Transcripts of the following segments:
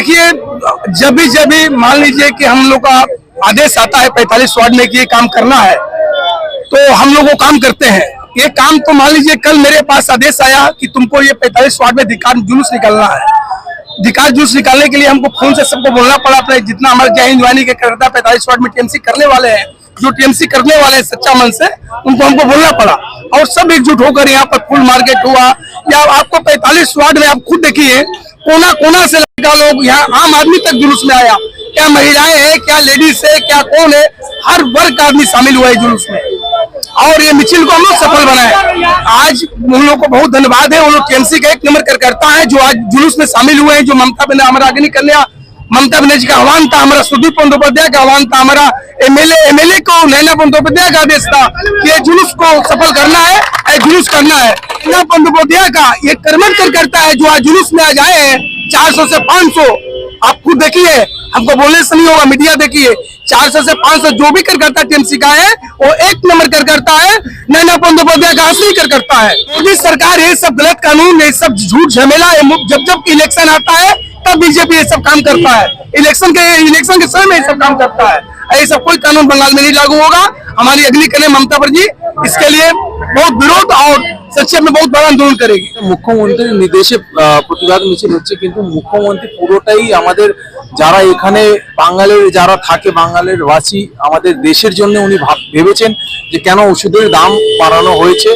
देखिए, जब भी मान लीजिए कि हम लोग का आदेश आता है 45 वार्ड में कि ये काम करना है, तो हम लोग वो काम करते हैं। ये काम तो मान लीजिए कल मेरे पास आदेश आया कि तुमको ये 45 वार्ड में धिक्कार जुलूस निकालना है। धिक्कार जुलूस निकालने के लिए हमको फोन से सबको बोलना पड़ा। अपने जितना हमारे जय हिंद वाहिनी के कार्यकर्ता 45 वार्ड में टीएमसी करने वाले हैं, जो टीएमसी करने वाले हैं सच्चा मन से, उनको हमको बोलना पड़ा और सब एकजुट होकर यहाँ पर फुल मार्केट हुआ। या आपको 45 वार्ड में आप खुद देखिए, कोना कोना से लड़का लोग, यहाँ आम आदमी तक जुलूस में आया। क्या महिलाएं हैं, क्या लेडीज है, क्या कौन है, हर वर्ग का आदमी शामिल हुआ है जुलूस में। और ये मिचिल को हम लोग सफल बनाए। आज उन लोग को बहुत धन्यवाद है। वो लोग टीएमसी का 1 नंबर कार्यकर्ता है जो आज जुलूस में शामिल हुए हैं। जो ममता बनर्जी का आह्वान था, हमारा सुदीप बंदोपाध्याय का आह्वान था, हमारा एमएलए को नैना बंदोपाध्याय का आदेश था कि ये जुलूस को सफल करना है, जुलूस करना है। नैना बंदोपाध्याय का ये कर्मठ कार्यकर्ता है जो आज जुलूस में आ जाए हैं 400 से 500। आप खुद देखिए, हमको बोलने से नहीं होगा, मीडिया देखिए, 400 से 500 जो भी कार्यकर्ता टीएमसी का है वो 1 नंबर कार्यकर्ता है। नैना बंदोपाध्याय का असली कार्यकर्ता है। मोदी सरकार ये सब गलत कानून, ये सब झूठ झमेला, जब इलेक्शन आता है तब बीजेपी ये सब काम करता है। इलेक्शन के समय में ये सब काम करता है। ऐसा कोई कानून बंगाल में नहीं लागू होगा। हमारी अगली करें ममता बनर्जी इसके लिए बहुत विरोध और सच्चे में बहुत बड़ा आंदोलन करेगी। মুখ্যমন্ত্রীর নির্দেশে প্রতিবাদ মিছিল হচ্ছে, কিন্তু মুখ্যমন্ত্রী পুরোটাই আমাদের যারা এখানে বাঙালির যারা থাকে, বাঙালির বাসী, আমাদের দেশের জন্য উনি ভেবেছেন যে কেন ওষুধের দাম বাড়ানো হয়েছে।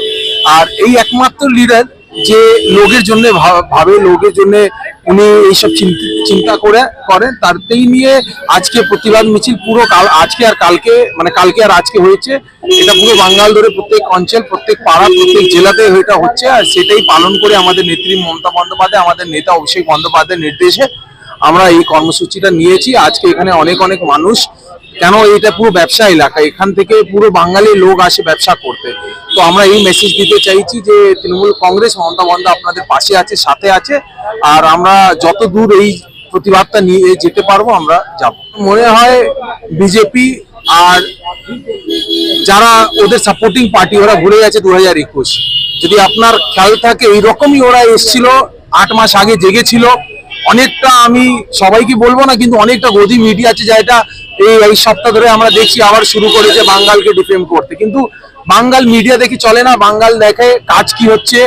আর এই একমাত্র লিডার যে লোকের জন্য ভাবে, লোকের জন্য উনি এইসব চিন্তা করেন, তারতেই নিয়ে আজকে প্রতিবাদ মিছিল পুরো আজকে আর কালকে, মানে কালকে আর আজকে হয়েছে। এটা পুরো বাঙ্গাল ধরে প্রত্যেক অঞ্চল, প্রত্যেক পাড়া, প্রত্যেক জেলাতে এটা হচ্ছে। আর সেটাই পালন করে আমাদের নেত্রী মমতা বন্দ্যোপাধ্যায়, আমাদের নেতা অভিষেক বন্দ্যোপাধ্যায়ের নির্দেশে আমরা এই কর্মসূচিটা নিয়েছি। আজকে এখানে অনেক মানুষ, কেন এটা পুরো ব্যবসা এলাকা, এখান থেকে পুরো বাঙালি লোক আসে ব্যবসা করতে। তো আমরা এই মেসেজ দিতে চাইছি যে তৃণমূল কংগ্রেস, মমতা বন্দ্যোপাধ্যায় আপনাদের পাশে আছে, সাথে আছে। আর আমরা যত দূর এই প্রতিবাদটা নিয়ে যেতে পারবো আমরা যাব। মনে হয় বিজেপি আর যারা ওদের সাপোর্টিং পার্টি, ওরা ঘুরে গেছে 2021। যদি আপনার খেয়াল থাকে, এইরকমই ওরা এসেছিল 8 মাস আগে, জেগেছিল অনেকটা। আমি সবাইকে বলবো না, কিন্তু অনেকটা গদি মিডিয়া আছে যেটা এই সপ্তাহ ধরে আমরা দেখছি আবার শুরু করেছে বাঙ্গালকে ডিফেম করতে। কিন্তু বাঙ্গাল মিডিয়া দেখি চলে না, বাঙ্গাল দেখে কাজ কি হচ্ছে,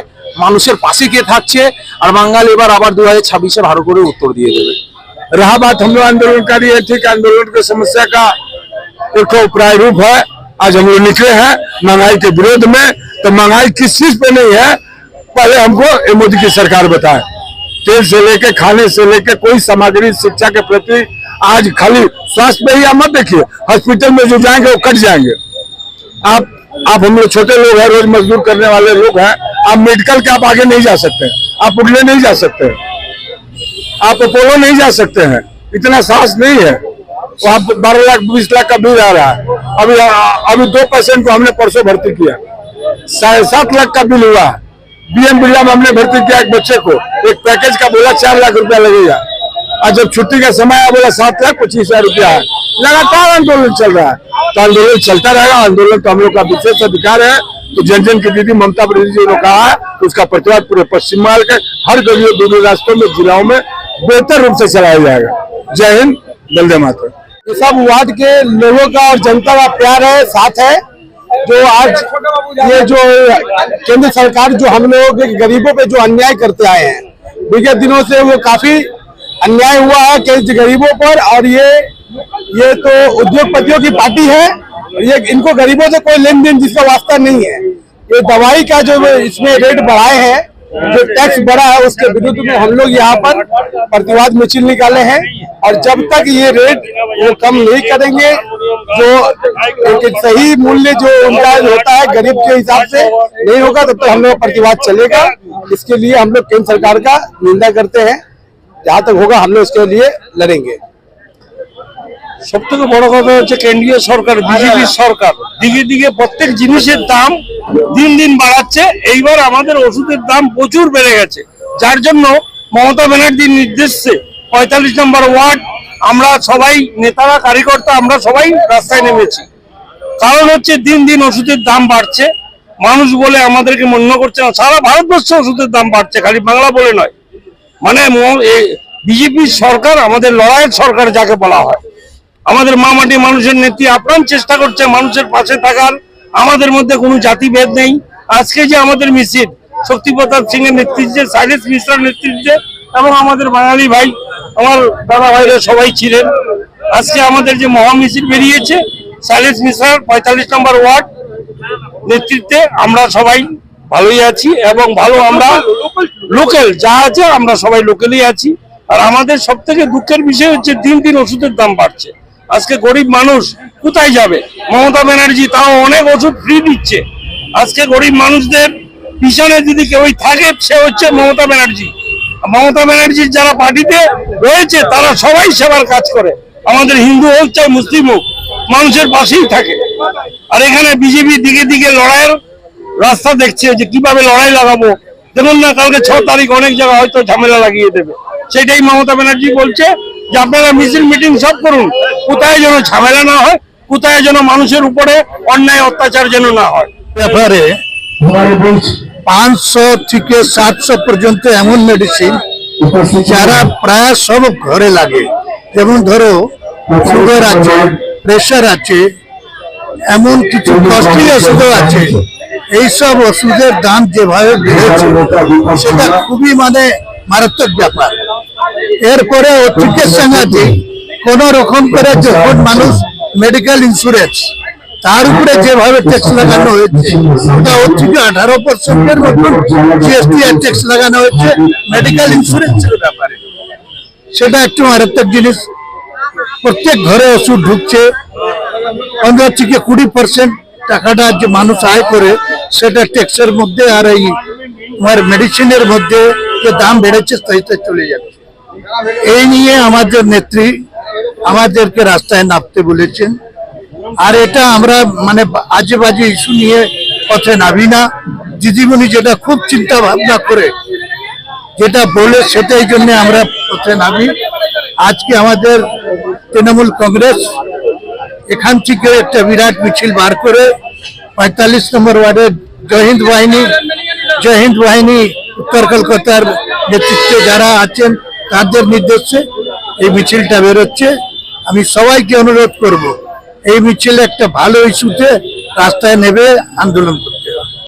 মানুষের পাশে কে থাকছে। আর বাঙ্গাল এবার আবার 2026-এ ভালো করে উত্তর দিয়ে দেবে। रहा बात हम लोग आंदोलनकारी है, ठीक आंदोलन की समस्या का एक प्रारूप है। आज हम लोग निकले हैं महंगाई के विरोध में। तो महंगाई किस चीज पे नहीं है, पहले हमको मोदी की सरकार बताए। तेल से लेके, खाने से लेके, कोई सामग्री, शिक्षा के प्रति। आज खाली स्वास्थ्य पे ही आप मत देखिए, हॉस्पिटल में जो जाएंगे वो कट जाएंगे। आप हम लोग छोटे लोग हैं, रोज मजदूर करने वाले लोग हैं। आप मेडिकल के आप आगे नहीं जा सकते, आप उड़ने नहीं जा सकते, आप अपोलो नहीं जा सकते हैं, इतना साहस नहीं है। वहाँ 12 लाख 20 लाख का बिल आ रहा है। अभी 2 पेशेंट को हमने परसों भर्ती किया, 7.5 लाख का बिल हुआ है। बीएम बिरला में हमने भर्ती किया एक बच्चे को, एक पैकेज का बोला 4 लाख रुपया लगेगा। और जब छुट्टी का समय आया बोला 7,25,000 रुपया है। लगातार आंदोलन चल रहा है, तो आंदोलन चलता रहेगा। आंदोलन तो हम लोग का विशेष अधिकार है। तो जन के दीदी ममता बनर्जी जी ने कहा है, तो उसका प्रतिवाद पूरे पश्चिम बंगाल के हर गलियों, दूर रास्तों में, जिलाओं में बेहतर रूप से चलाया जाएगा। जय हिंद, वंदे मातरम। ये सब वार्ड के लोगों का और जनता का प्यार है, साथ है। जो आज ये जो केंद्र सरकार जो हम लोग गरीबों पे जो अन्याय करते आए हैं, विगत दिनों से वो काफी अन्याय हुआ है गरीबों पर। और ये तो उद्योगपतियों की पार्टी है, ये इनको गरीबों से कोई लेन देन जिसका वास्ता नहीं है। ये दवाई का जो इसमें रेट बढ़ाए हैं, जो टैक्स बढ़ा है, उसके विरुद्ध में हम लोग यहाँ पर प्रतिवाद मिছিল निकाले हैं। और जब तक ये रेट वो कम नहीं करेंगे, जो एक सही मूल्य जो उनका होता है गरीब के हिसाब से नहीं होगा, तब तक हम लोग प्रतिवाद चलेगा। इसके लिए हम लोग केंद्र सरकार का निंदा करते हैं। जहाँ तक होगा हम लोग इसके लिए लड़ेंगे। সবথেকে বড় কথা হচ্ছে কেন্দ্রীয় সরকার, বিজেপি সরকার দিকে দিকে প্রত্যেক জিনিসের দাম দিন দিন বাড়াচ্ছে। এইবার আমাদের ওষুধের দাম প্রচুর বেড়ে গেছে, যার জন্য মমতা ব্যানার্জির নির্দেশে 45 নম্বর ওয়ার্ড আমরা সবাই নেতারা, কার্যকর্তা আমরা সবাই রাস্তায় নেমেছি। কারণ হচ্ছে দিন দিন ওষুধের দাম বাড়ছে। মানুষ বলে আমাদেরকে মন্য করছে না, সারা ভারতবর্ষে ওষুধের দাম বাড়ছে, খালি বাংলা বলে নয়। মানে বিজেপির সরকার আমাদের লড়াইয়ের সরকার যাকে বলা হয়। আমাদের মা মাটি মানুষের নেত্রী আপ্রাণ চেষ্টা করছে মানুষের পাশে থাকার। আমাদের মধ্যে কোনো জাতিভেদ নেই। আজকে যে আমাদের মিছিল শক্তিপ্রতাপ সিং এর নেতৃত্বে, শৈলেশ মিশ্রার নেতৃত্বে এবং আমাদের বাঙালি ভাই, আমার দাদা ভাইরা সবাই ছিলেন। আজকে আমাদের যে মহা মিছিল বেরিয়েছে শৈলেশ মিশ্রার 45 নম্বর ওয়ার্ড নেতৃত্বে, আমরা সবাই ভালোই আছি এবং ভালো আমরা লোকাল যা আছে আমরা সবাই লোকালই আছি। আর আমাদের সব থেকে দুঃখের বিষয় হচ্ছে দিন দিন ওষুধের দাম বাড়ছে। আজকে গরিব মানুষ কোথায় যাবে? মমতা ব্যানার্জি তাও অনেক ওষুধ ফ্রি দিচ্ছে। আজকে গরিব মানুষদের পিছনে যদি কেউ থাকে সে হচ্ছে মমতা ব্যানার্জি। মমতা ব্যানার্জির যারা পার্টিতে রয়েছে তারা সবাই সেবার কাজ করে। আমাদের হিন্দু হোক চাই মুসলিম হোক, মানুষের পাশেই থাকে। আর এখানে বিজেপি দিকে দিকে লড়াইয়ের রাস্তা দেখছে যে কিভাবে লড়াই লাগাবো। দেখুন না, কালকে 6 তারিখ অনেক জায়গায় হয়তো ঝামেলা লাগিয়ে দেবে। সেটাই মমতা ব্যানার্জি বলছে যে আপনারা মিছিল মিটিং সব করুন, কোথায় যেন ঝামেলা না হয়, কোথায় যেন মানুষের উপরে অন্যায় অত্যাচার যেন না হয়। ব্যাপারে 500 থেকে 700 পর্যন্ত এমন মেডিসিন যারা প্রায় সব ঘরে লাগে, যেমন ধরো সুগার আছে, প্রেশার আছে, এমন কিছু কস্টলি ওষুধও আছে। এইসব ওষুধের দাম যেভাবে বেড়েছে সেটা খুবই মারাত্মক ব্যাপার। এরপরে চিকিৎসা সাথে কোন রকম করে যখন মানুষ মেডিকেল ইন্স্যুরেন্স তার উপরে যেভাবে ট্যাক্স লাগানো হয়েছে, ওটা ওর থেকে 18% মতন জিএসটি ট্যাক্স লাগানো হয়েছে মেডিকেল ইন্স্যুরেন্সের ব্যাপারে। সেটা একটু মারাত্মক জিনিস। প্রত্যেক ঘরে ওষুধ ঢুকছে, 15 থেকে 20% টাকাটা যে মানুষ আয় করে সেটা ট্যাক্সের মধ্যে আর এই তোমার মেডিসিনের মধ্যে যে দাম বেড়েছে সেইটা চলে যাচ্ছে। এই নিয়ে আমাদের নেত্রী আমাদেরকে রাস্তায় নামতে বলেছেন। আর এটা আমরা আজে বাজে ইস্যু নিয়ে পথে নামি না। দিদিমণি যেটা খুব চিন্তা ভাবনা করে যেটা বলে সেটাই জন্য আমরা পথে নামি। আজকে আমাদের তৃণমূল কংগ্রেস এখান থেকে একটা বিরাট মিছিল বার করে 45 নম্বর ওয়ার্ডের জয় হিন্দ বাহিনী উত্তর কলকাতার নেতৃত্বে যারা আছেন তাদের নির্দেশে এই মিছিলটা বেরোচ্ছে। আমি সবাইকে অনুরোধ করব এই মিছিল একটা ভালো ইস্যুতে রাস্তায় নেবে আন্দোলন করবে।